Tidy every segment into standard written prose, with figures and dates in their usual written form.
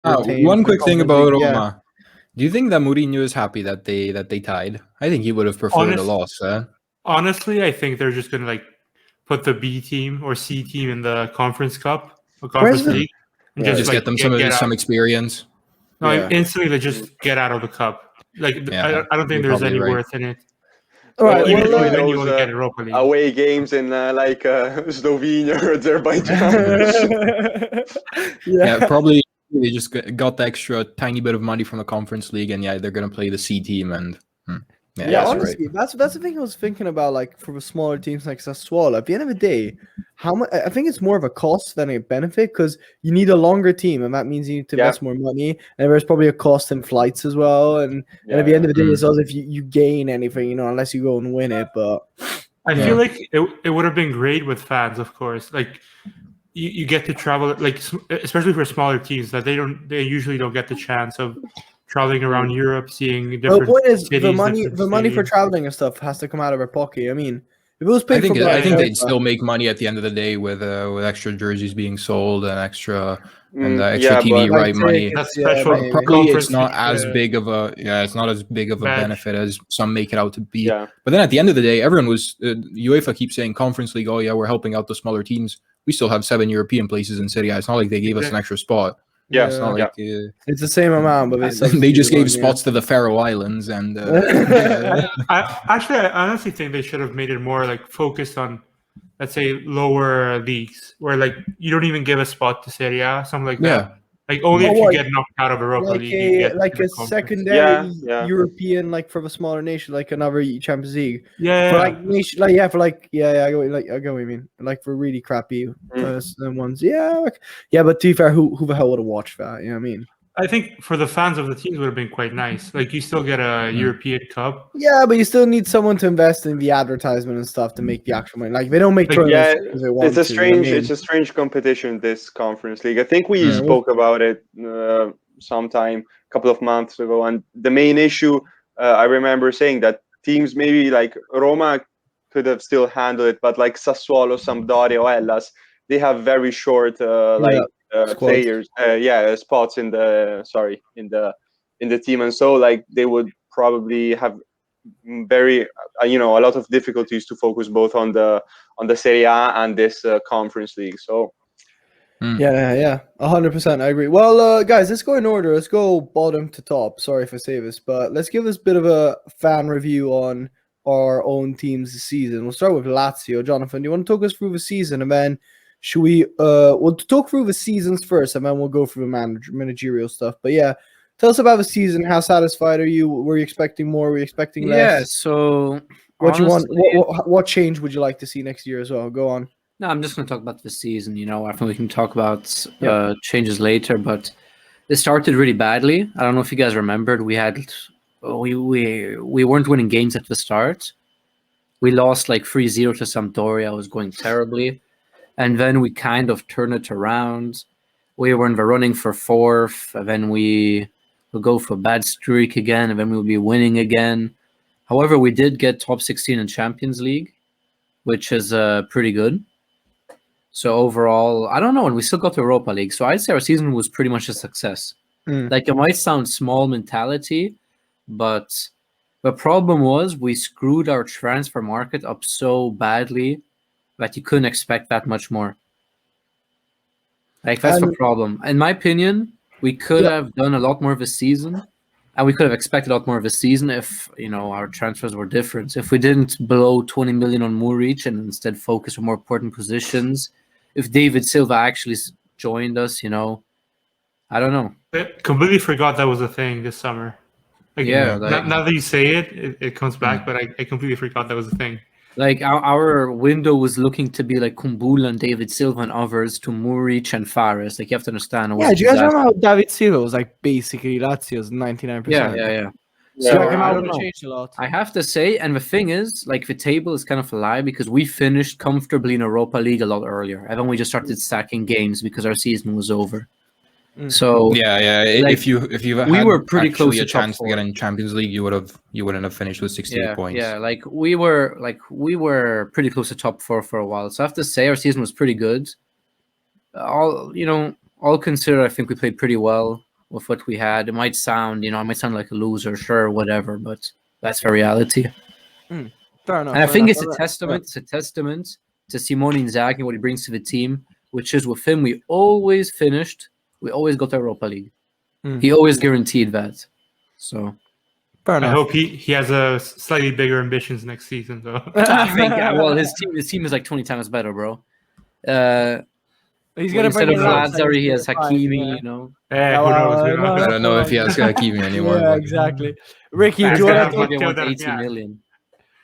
retain one the quick thing Conference about League. Roma. Do you think that Mourinho is happy that they tied? I think he would have preferred a loss. Honestly, I think they're just gonna put the B team or C team in the Conference Cup or Where's Conference the- League and Just get them some experience. No, Yeah. instantly they just get out of the cup. I don't think you're there's any probably right. worth in it. All right, Even well, if you want to get Europa League. Away games in Slovenia or Azerbaijan. Yeah, probably they just got the extra tiny bit of money from the Conference League, and they're gonna play the C team, and yeah, honestly, that's the thing I was thinking about. Like for the smaller teams like Sassuolo, at the end of the day, how much? I think it's more of a cost than a benefit because you need a longer team, and that means you need to invest more money. And there's probably a cost in flights as well. And at the end of the day, it's also if you gain anything, unless you go and win it. But I feel like it would have been great with fans, of course. Like you get to travel, especially for smaller teams that they usually don't get the chance of traveling around Europe, seeing different. The point is, cities, the money for traveling and stuff has to come out of our pocket. I mean, if it was paid I think they'd still make money at the end of the day with extra jerseys being sold and extra extra TV right money. Probably it's not as big of a benefit as some make it out to be. Yeah. But then at the end of the day, everyone was UEFA keeps saying Conference League. Oh yeah, we're helping out the smaller teams. We still have 7 European places in Serie. It's not like they gave us an extra spot. Yeah, it's not like it's the same amount, but they just gave spots to the Faroe Islands and. I honestly think they should have made it more focused on, let's say, lower leagues where you don't even give a spot to Serie A, something like that. Only if you get knocked out of Europa League, a secondary European, for the smaller nation, like another Champions League. I go what you mean. For really crappy ones, But to be fair, who the hell would have watched that? You know what I mean? I think for the fans of the teams would have been quite nice. You still get a European Cup. Yeah, but you still need someone to invest in the advertisement and stuff to make the actual money. They don't make tournaments because they want it's a strange competition, this Conference League. I think we spoke about it sometime a couple of months ago, and the main issue I remember saying that teams maybe like Roma could have still handled it, but like Sassuolo, Sampdoria, or Hellas, they have very short players, spots in the team, and so they would probably have very a lot of difficulties to focus both on the Serie A and this Conference League. So 100%, I agree. Well, guys, let's go in order. Let's go bottom to top. Sorry if I say this, but let's give this bit of a fan review on our own teams this season. We'll start with Lazio. Jonathan, do you want to talk us through the season, and then should we we'll talk through the seasons first, and then we'll go through the managerial stuff. But yeah, tell us about the season. How satisfied are you? Were you expecting more? Were you expecting less? Yeah, so what you want? What change would you like to see next year as well? Go on. No, I'm just going to talk about the season. I think we can talk about changes later, but it started really badly. I don't know if you guys remembered. We weren't winning games at the start. We lost 3-0 to Sampdoria. It was going terribly. And then we kind of turned it around. We were in the running for fourth, and then we will go for a bad streak again, and then we'll be winning again. However, we did get top 16 in Champions League, which is pretty good. So overall, I don't know, and we still got to Europa League. So I'd say our season was pretty much a success. It might sound small mentality, but the problem was we screwed our transfer market up so badly that you couldn't expect that much more. That's the problem. In my opinion, we could have done a lot more of a season, and we could have expected a lot more of a season if our transfers were different. If we didn't blow 20 million on Muric and instead focus on more important positions, if David Silva actually joined us, I don't know. I completely forgot that was a thing this summer. Now that you say it comes back, but I completely forgot that was a thing. Our window was looking to be like Kumbula and David Silva and others to Muric and Fares. You have to understand. Yeah, do you guys remember how David Silva was basically Lazio's 99%? Yeah. So I don't know. Changed a lot. I have to say, and the thing is, the table is kind of a lie because we finished comfortably in Europa League a lot earlier, and then we just started stacking games because our season was over. So if you we were pretty close to a chance to get in Champions League, you wouldn't have finished with 68 points. Yeah, we were pretty close to top 4 for a while. So I have to say our season was pretty good. All considered, I think we played pretty well. with what we had. It might sound, I might sound like a loser, sure, whatever, but that's the reality. Fair enough. And I think enough. it's a testament. It's a testament to Simone Inzaghi and what he brings to the team, which is with him, we always got the Europa League. He always guaranteed that. So fair enough. I hope he has a slightly bigger ambitions next season, though. I think his team is like 20 times better, bro. He's gonna bring instead of Lazari, he has Hakimi. Who knows? I don't know if he has Hakimi anymore. Yeah, exactly. Ricky, do you want to talk about 80 million?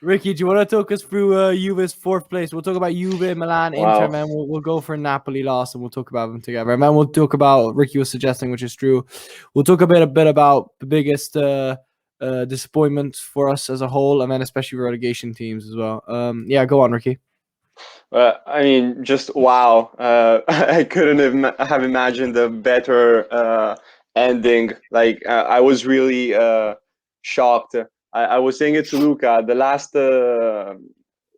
Ricky, do you want to talk us through Juve's fourth place? We'll talk about Juve, Milan, Inter, and then we'll go for Napoli last, and we'll talk about them together. And then we'll talk about Ricky was suggesting, which is true. We'll talk a bit about the biggest disappointments for us as a whole, and then especially relegation teams as well. Yeah, go on, Ricky. I mean, just wow! I couldn't have imagined a better ending. Like I was really shocked. I was saying it to Luca. The last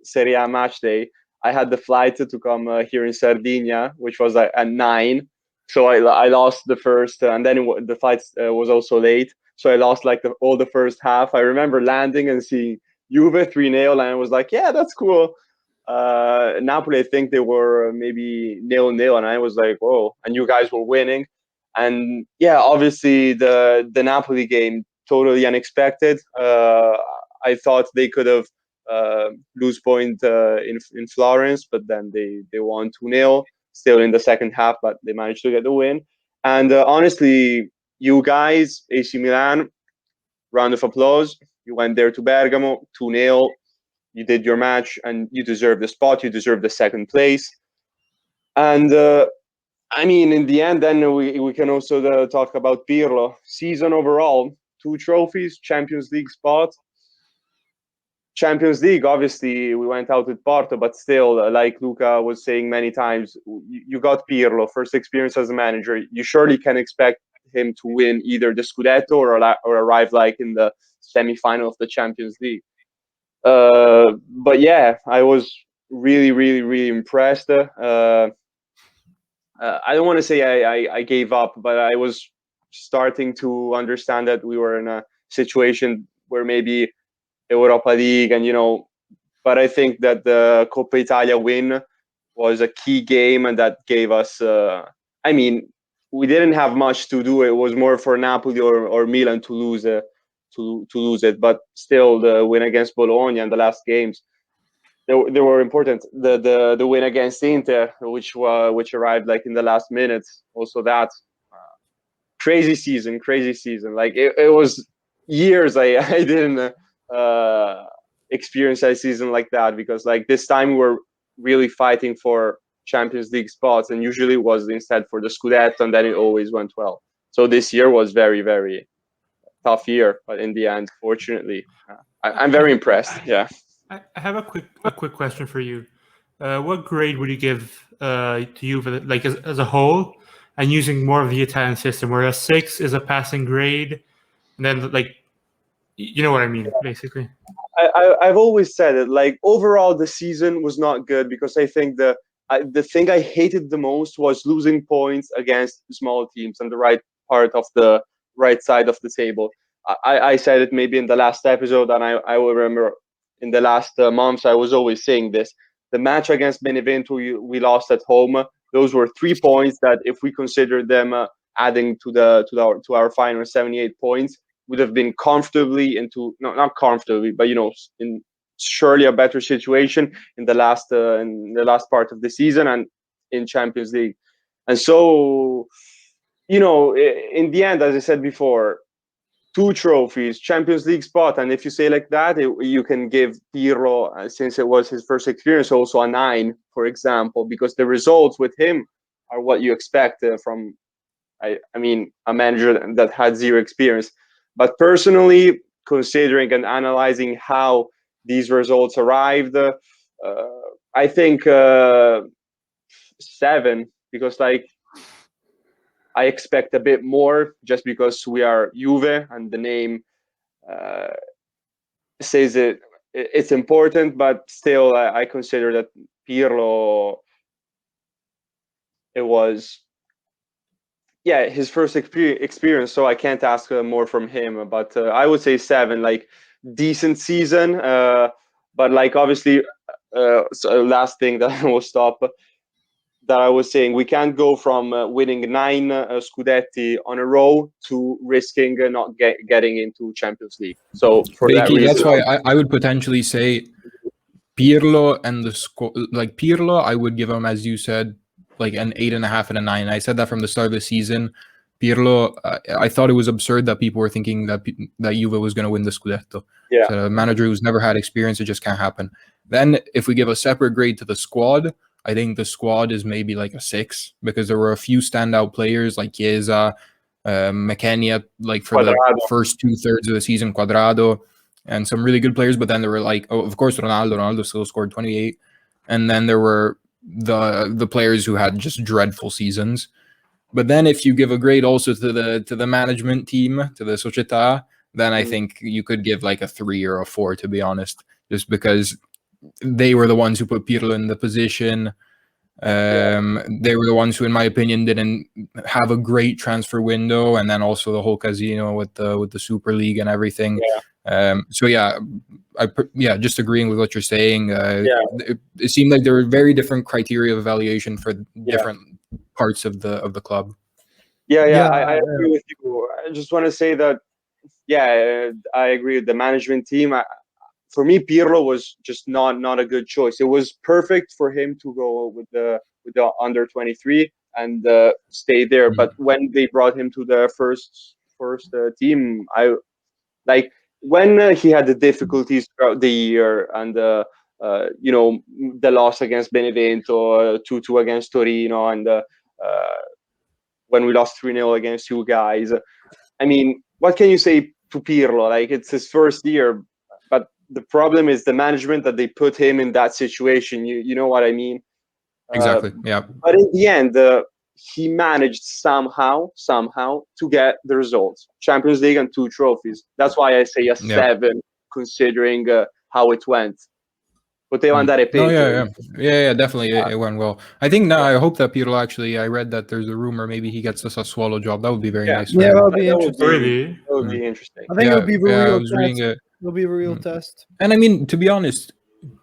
Serie A match day, I had the flight to come here in Sardinia, which was at 9. So I lost the first, and then the flight was also late. So I lost like all the first half. I remember landing and seeing Juve 3-0, and I was like, yeah, that's cool. Napoli, I think they were maybe 0-0, and I was like, whoa, and you guys were winning. And yeah, obviously the Napoli game, totally unexpected. I thought they could have lose point in Florence, but then they won 2-0, still in the second half, but they managed to get the win. And honestly, you guys, AC Milan, round of applause. You went there to Bergamo, 2-0. You did your match, and you deserve the spot. You deserve the second place. And I mean, in the end, then we can also talk about Pirlo. Season overall, 2 trophies, Champions League spot. Champions League, obviously, we went out with Porto, but still, like Luca was saying many times, you got Pirlo, first experience as a manager. You surely can expect him to win either the Scudetto or arrive like in the semi-final of the Champions League. But yeah, I was really, really, really impressed. I don't want to say I gave up, but I was starting to understand that we were in a situation where maybe Europa League and but I think that the Coppa Italia win was a key game, and that gave us I mean, we didn't have much to do. It was more for Napoli or Milan to lose to lose it, but still the win against Bologna and the last games they were important. The win against Inter, which arrived like in the last minutes, also that crazy season. Like it was years I didn't experience a season like that, because like this time we were really fighting for Champions League spots, and usually it was instead for the Scudetto, and then it always went well. So this year was very, very tough year, but in the end, fortunately, I'm very impressed. Yeah. I have a quick question for you. What grade would you give to you for like as a whole, and using more of the Italian system, where a 6 is a passing grade, and then like you know what I mean, basically. I've always said it. Like overall, the season was not good, because I think the thing I hated the most was losing points against small teams on the right side of the table. I said it maybe in the last episode, and I will remember in the last months I was always saying this. The match against Benevento we lost at home. Those were 3 points that, if we consider them adding to our final 78 points, would have been comfortably into not comfortably, but in surely a better situation in the last part of the season and in Champions League. And so, in the end, as I said before, 2 trophies, Champions League spot, and if you say like that, you can give Pirlo, since it was his first experience, also a 9, for example, because the results with him are what you expect from, I mean, a manager that had 0 experience. But personally, considering and analyzing how these results arrived, I think 7, because like I expect a bit more, just because we are Juve and the name says it's important. But still, I consider that Pirlo, it was his first experience, so I can't ask more from him. But I would say 7, like decent season. But like obviously, so last thing that I will stop. That I was saying, we can't go from winning 9 Scudetti on a row to risking not getting into Champions League. So for that reason, that's why I would potentially say Pirlo and like Pirlo, I would give him, as you said, like an 8.5 and a 9. I said that from the start of the season. Pirlo, I thought it was absurd that people were thinking that Juve was going to win the Scudetto. Yeah. So a manager who's never had experience, it just can't happen. Then if we give a separate grade to the squad, I think the squad is maybe like a 6 because there were a few standout players like Chiesa, McKennie, like for the first 2/3 of the season, Quadrado, and some really good players. But then there were like, of course, Ronaldo still scored 28, and then there were the players who had just dreadful seasons. But then if you give a grade also to the management team, to the Società, then I think you could give like a 3 or a 4, to be honest, just because they were the ones who put Pirlo in the position. They were the ones who, in my opinion, didn't have a great transfer window, and then also the whole casino with the Super League and everything. So just agreeing with what you're saying. It seemed like there were very different criteria of evaluation for different parts of the club. I agree with you. I just want to say that I agree with the management team. For me, Pirlo was just not a good choice. It was perfect for him to go with the under 23 and stay there. But when they brought him to the first team, I like when he had the difficulties throughout the year and the loss against Benevento, 2-2 against Torino, and when we lost 3-0 against you guys. I mean, what can you say to Pirlo? Like, it's his first year, but the problem is the management that they put him in that situation. You know what I mean? Exactly. Yeah. But in the end, he managed somehow to get the results: Champions League and 2 trophies. That's why I say a 7, considering how it went. Poteva andare peggio. Yeah, definitely. It went well. I think now I hope that Pirlo actually. I read that there's a rumor maybe he gets the Sassuolo job. That would be very nice. Yeah, that would be interesting. That would be interesting. I think it would be a real test. It'll be a real test. And I mean, to be honest,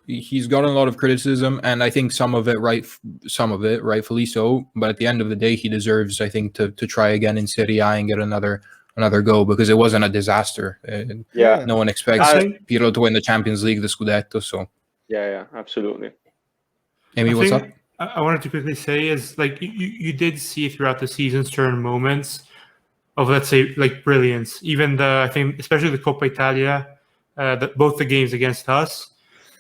he's gotten a lot of criticism, and I think some of it rightfully so. But at the end of the day, he deserves, I think, to try again in Serie A and get another go, because it wasn't a disaster. No one expects Pirlo to win the Champions League, the Scudetto. So yeah, absolutely. Amy, what's up? I wanted to quickly say is, like, you did see throughout the season certain moments of, let's say, like, brilliance. Even I think especially the Coppa Italia, both the games against us,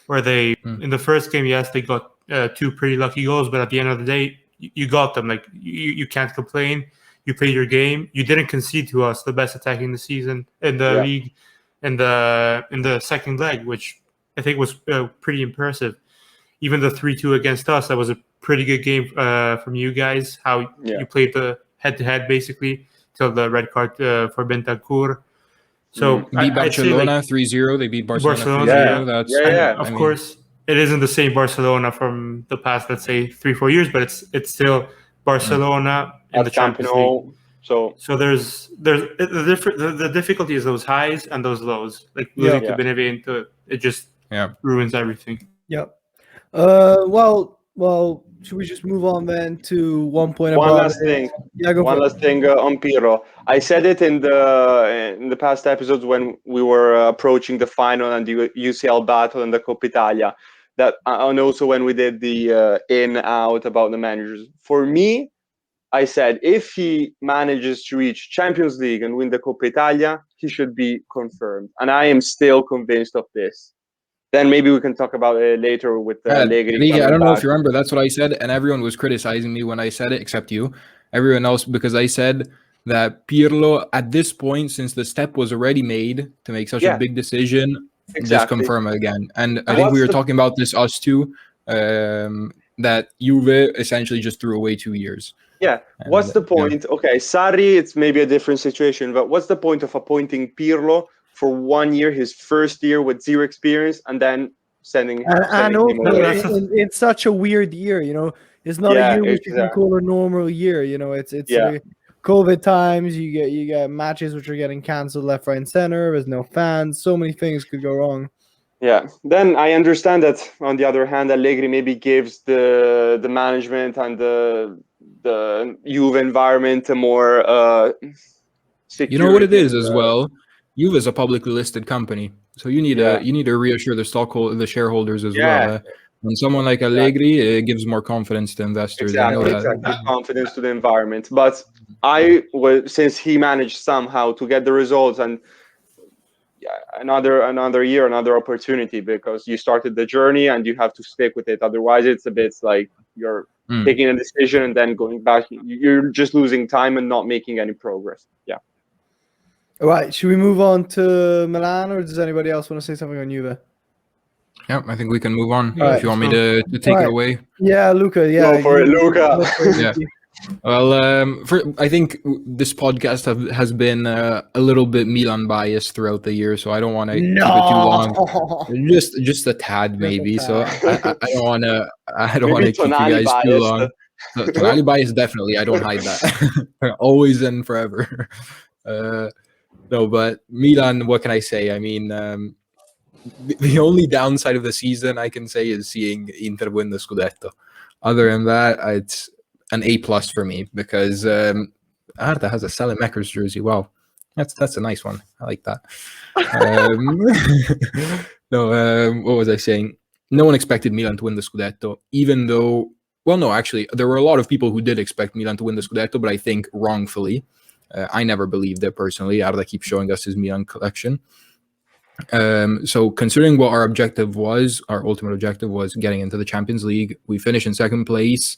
where they in the first game, yes, they got 2 pretty lucky goals, but at the end of the day, you got them. Like, you can't complain. You played your game. You didn't concede to us, the best attack in the season in the league, in the second leg, which I think was pretty impressive. Even the 3-2 against us, that was a pretty good game from you guys. How you played the head-to-head basically till the red card for Bentancur. So beat Barcelona 3-0. They beat Barcelona 3-0. That's of course, it isn't the same Barcelona from the past, let's say 3-4 years, but it's still Barcelona in the Champions League. So there's the difficulty is those highs and those lows. Like losing to Benevento, it just ruins everything. Yep. Well, should we just move on then to one last thing? Yeah, one last thing on Pirlo. I said it in the past episodes when we were approaching the final and the UCL battle and the Coppa Italia. And also when we did the in-out about the managers. For me, I said if he manages to reach Champions League and win the Coppa Italia, he should be confirmed. And I am still convinced of this. Then maybe we can talk about it later with Allegri. I don't know if you remember, that's what I said, and everyone was criticizing me when I said it, except you. Everyone else, because I said that Pirlo, at this point, since the step was already made to make such a big decision, just confirm it again. And I think we were talking about this, us two, that Juve essentially just threw away 2 years. Yeah, what's the point? Okay, Sarri, it's maybe a different situation, but what's the point of appointing Pirlo for 1 year, his first year with 0 experience, and then sending him away? It's such a weird year, you know. It's not a year which you can call a normal year, you know. It's COVID times, you get matches which are getting cancelled left, right, and center. There's no fans. So many things could go wrong. Yeah. Then I understand that on the other hand, Allegri maybe gives the management and the Juve environment a more security. You know what it is as well. Juve is a publicly listed company, so you need to reassure the shareholders as well. When someone like Allegri, it gives more confidence to investors. Exactly, confidence to the environment. But since he managed somehow to get the results, and another year, another opportunity, because you started the journey and you have to stick with it. Otherwise, it's a bit like you're taking a decision and then going back. You're just losing time and not making any progress. Yeah. All right. Should we move on to Milan, or does anybody else want to say something on Juve? Yeah, I think we can move on. If you want me to take it away. Yeah, Luca. Yeah, go for it, Luca. Yeah. Well, I think this podcast has been a little bit Milan biased throughout the year, so I don't want to keep it too long. Just a tad, maybe. So I don't want to keep you guys too long. So, Tonali bias, definitely. I don't hide that. Always and forever. No, but Milan. What can I say? I mean, the only downside of the season I can say is seeing Inter win the Scudetto. Other than that, it's an A+ for me, because Arda has a Saelemaekers jersey. Wow, that's a nice one. I like that. What was I saying? No one expected Milan to win the Scudetto, even though, well, no, actually, there were a lot of people who did expect Milan to win the Scudetto, but I think wrongfully. I never believed it personally. Arda keeps showing us his Milan collection. So considering what our ultimate objective was getting into the Champions League, we finished in second place.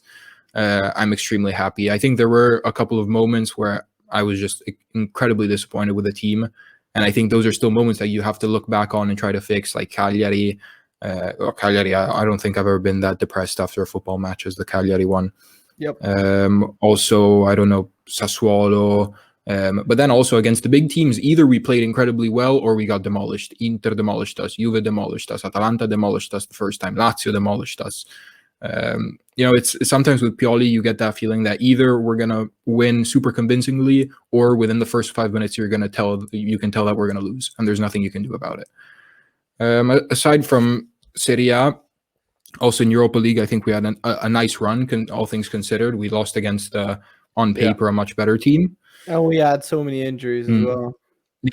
I'm extremely happy. I think there were a couple of moments where I was just incredibly disappointed with the team, and I think those are still moments that you have to look back on and try to fix, like Cagliari. I don't think I've ever been that depressed after a football match as the Cagliari one. Yep. Also, I don't know, Sassuolo. But then also against the big teams, either we played incredibly well or we got demolished. Inter demolished us, Juve demolished us, Atalanta demolished us the first time, Lazio demolished us. It's sometimes with Pioli, you get that feeling that either we're gonna win super convincingly, or within the first 5 minutes you can tell that we're gonna lose, and there's nothing you can do about it. Aside from Serie A, also in Europa League, I think we had a nice run. All things considered, we lost against on paper a much better team. And we had so many injuries as well.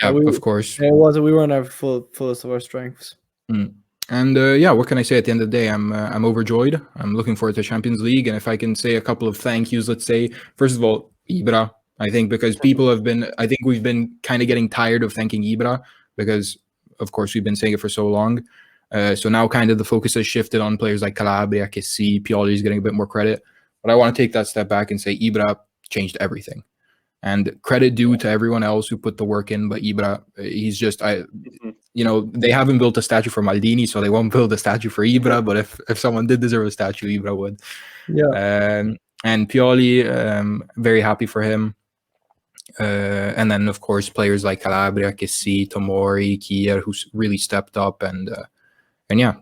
Yeah, of course. We weren't at fullest of our strengths. And what can I say? At the end of the day, I'm overjoyed. I'm looking forward to Champions League, and if I can say a couple of thank yous, let's say, first of all, Ibra. I think because we've been kind of getting tired of thanking Ibra, because of course we've been saying it for so long. So now kind of the focus has shifted on players like Calabria, Kessie, Pioli is getting a bit more credit. But I want to take that step back and say Ibra changed everything. And credit due to everyone else who put the work in, but Ibra, he's just, they haven't built a statue for Maldini, so they won't build a statue for Ibra. But if someone did deserve a statue, Ibra would. Yeah. And Pioli, very happy for him. And then of course players like Calabria, Kessie, Tomori, Kier, who's really stepped up, and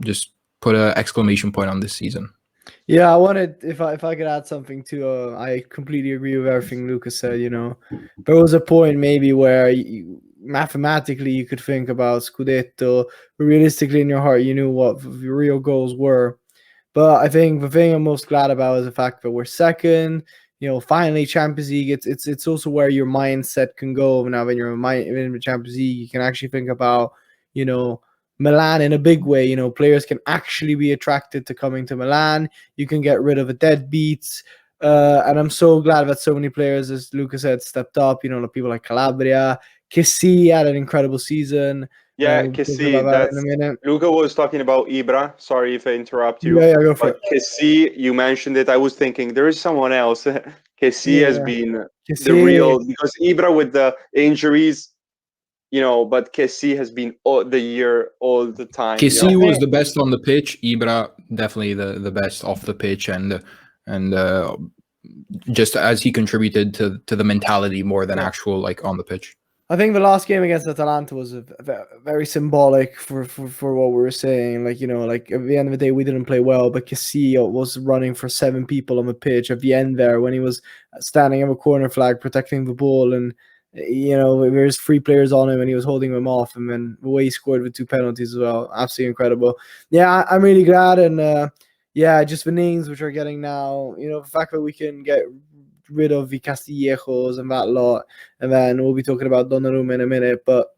just put an exclamation point on this season. Yeah, I wanted, if I could add something too. I completely agree with everything Lucas said. There was a point maybe where mathematically you could think about Scudetto, but realistically in your heart you knew what the real goals were. But I think the thing I'm most glad about is the fact that we're second. Finally Champions League. It's also where your mindset can go now. When you're in the Champions League, you can actually think about Milan in a big way. Players can actually be attracted to coming to Milan. You can get rid of the deadbeats. And I'm so glad that so many players, as Lucas said, stepped up. People like Calabria. Kessie had an incredible season. Yeah, Kessie. Luca was talking about Ibra. Sorry if I interrupt you. Yeah, go for it. Kessie, you mentioned it. I was thinking there is someone else. Kessie has been the real, because Ibra with the injuries, but Kessie has been all the time. Kessie was the best on the pitch. Ibra definitely the best off the pitch, and just as he contributed to the mentality more than actual on the pitch. I think the last game against Atalanta was very symbolic for what we were saying. Like, like at the end of the day, we didn't play well, but Casillo was running for 7 people on the pitch at the end there when he was standing in the corner flag protecting the ball, and there's 3 players on him and he was holding them off, and then the way he scored with 2 penalties as well, absolutely incredible. Yeah, I'm really glad, and just the names which are getting now, the fact that we can get rid of the Castillejos and that lot, and then we'll be talking about Donnarumma in a minute. But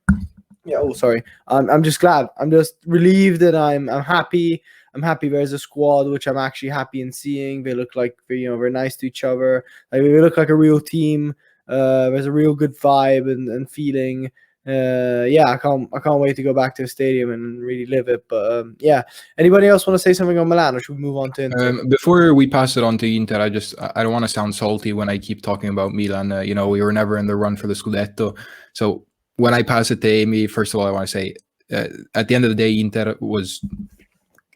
I'm just glad. I'm just relieved, and I'm happy. I'm happy there's a squad which I'm actually happy in seeing. They look like they're nice to each other. Like, they look like a real team. There's a real good vibe and feeling. I can't wait to go back to the stadium and really live it. But anybody else want to say something on Milan, or should we move on to Inter? Before we pass it on to Inter, I don't want to sound salty when I keep talking about Milan. We were never in the run for the Scudetto. So when I pass it to Amy, first of all, I want to say at the end of the day, Inter was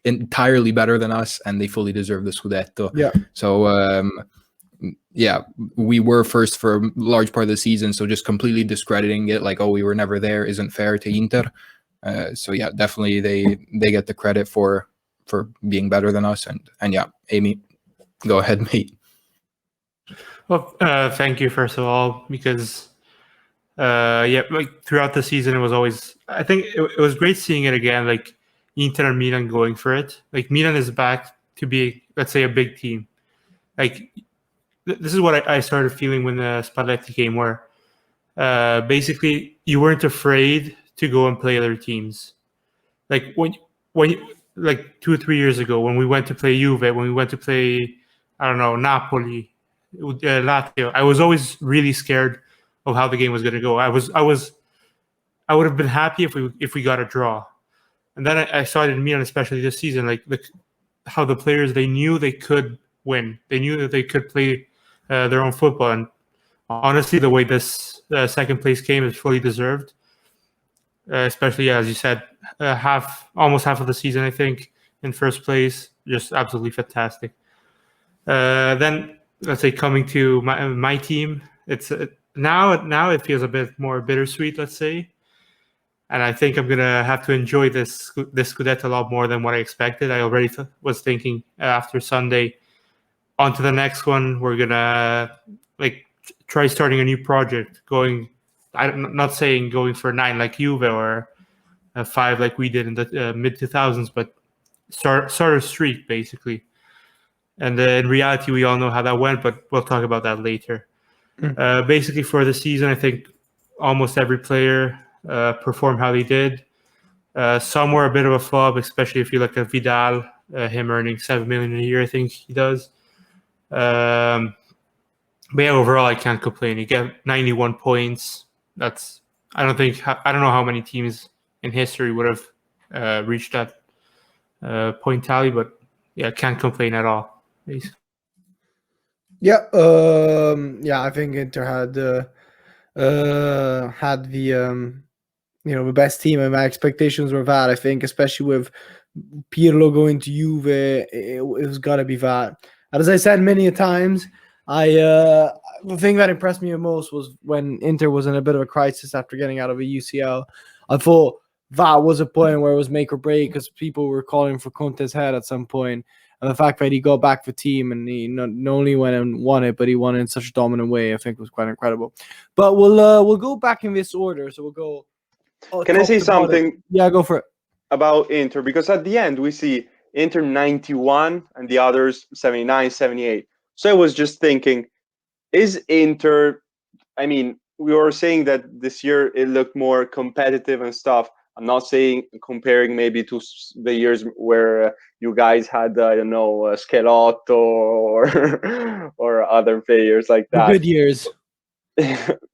entirely better than us, and they fully deserve the Scudetto. Yeah. So we were first for a large part of the season, so just completely discrediting it like, we were never there, isn't fair to Inter. Definitely they get the credit for being better than us, and Amy, go ahead, mate. Well, thank you first of all, because like throughout the season it was always, I think it was great seeing it again, like Inter and Milan going for it. Like, Milan is back to be, let's say, a big team. Like, this is what I started feeling when the Spalletti came, where basically you weren't afraid to go and play other teams. Like when like 2 or 3 years ago, when we went to play Juve, when we went to play, I don't know, Napoli, Lazio, I was always really scared of how the game was going to go. I would have been happy if we got a draw. And then I saw it in Milan, especially this season, like how the players, they knew they could win. They knew that they could play their own football. And honestly, the way this second place came is fully deserved. Especially, as you said, almost half of the season, I think, in first place, just absolutely fantastic. Then, let's say, coming to my team, it's now it feels a bit more bittersweet, let's say. And I think I'm going to have to enjoy this Scudetto a lot more than what I expected. I already was thinking after Sunday, on to the next one, we're going to try starting a new project, I'm not saying going for 9 like Juve or 5 like we did in the mid-2000s, but start a streak, basically. And in reality, we all know how that went, but we'll talk about that later. Basically, for the season, I think almost every player performed how they did. Some were a bit of a flop, especially if you look at Vidal, him earning 7 million a year, I think he does. But yeah, overall, I can't complain. You get 91 points. I don't know how many teams in history would have reached that point tally, but yeah, can't complain at all, basically. I think Inter had the the best team, and my expectations were that. I think, especially with Pirlo going to Juve, it was got to be that. And as I said many a times, the thing that impressed me the most was when Inter was in a bit of a crisis after getting out of a UCL. I thought that was a point where it was make or break, because people were calling for Conte's head at some point. And the fact that he got back the team and he not only went and won it, but he won it in such a dominant way, I think was quite incredible. But we'll go back in this order. So we'll go. Can I say something? Yeah, go for it. About Inter, because at the end we see Inter 91 and the others 79, 78. So I was just thinking, is Inter, I mean, we were saying that this year it looked more competitive and stuff. I'm not saying comparing maybe to the years where you guys had, I don't know, Schelotto or other players like that. The good years.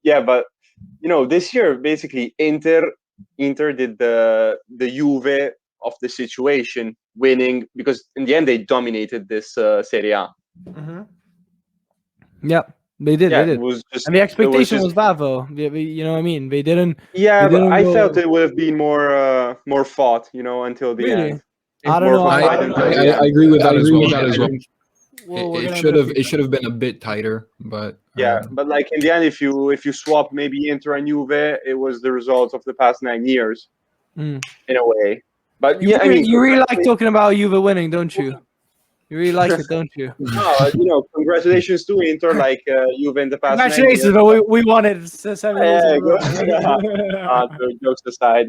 Yeah, but this year basically Inter did the Juve of the situation, winning, because in the end they dominated this Serie A. Mm-hmm. Yep. They did. Yeah, they did. It was just, and the expectation was that, though. You know what I mean? They didn't. Yeah, but I felt it would have been more fought, until the end. I don't know. I agree with that as well. It should have been a bit tighter, but but like in the end, if you swap maybe Inter and Juve, it was the result of the past 9 years, in a way. But you really like talking about Juve winning, don't you? You really like it, don't you? No, congratulations to Inter, like Juve in the past. Congratulations, but we won it. Jokes aside,